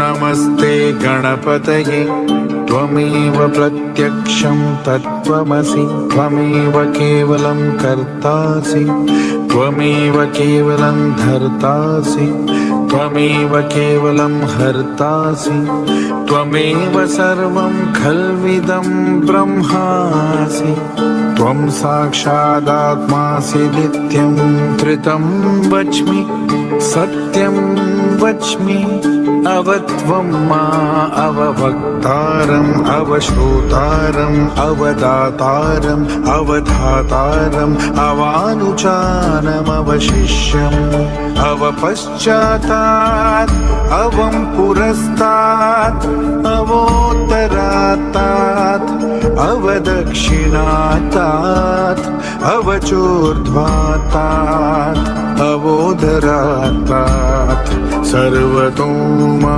नमस्ते गणपतये त्वमेव प्रत्यक्षं तत्त्वमसि त्वमेव केवलं कर्तासि त्वमेव केवलं धर्तासि त्वमेव केवलं हर्तासि त्वमेव सर्वं खल्विदं ब्रह्मासि त्वं साक्षादात्मासि नित्यं त्रितं वच्मि सत्यं वच्मि अवत्वं मा अवभक्तारम् अवश्रोतारम् अवदातारम् अवधातारम् अवानुचानम् अवशिष्यम् अवपश्चातात् अवं पुरस्तात् अवोत्तरात्तात् अवदक्षिणात्तात् अवचोर्ध्वात्तात् अवोदरात्तात् सर्वतो मा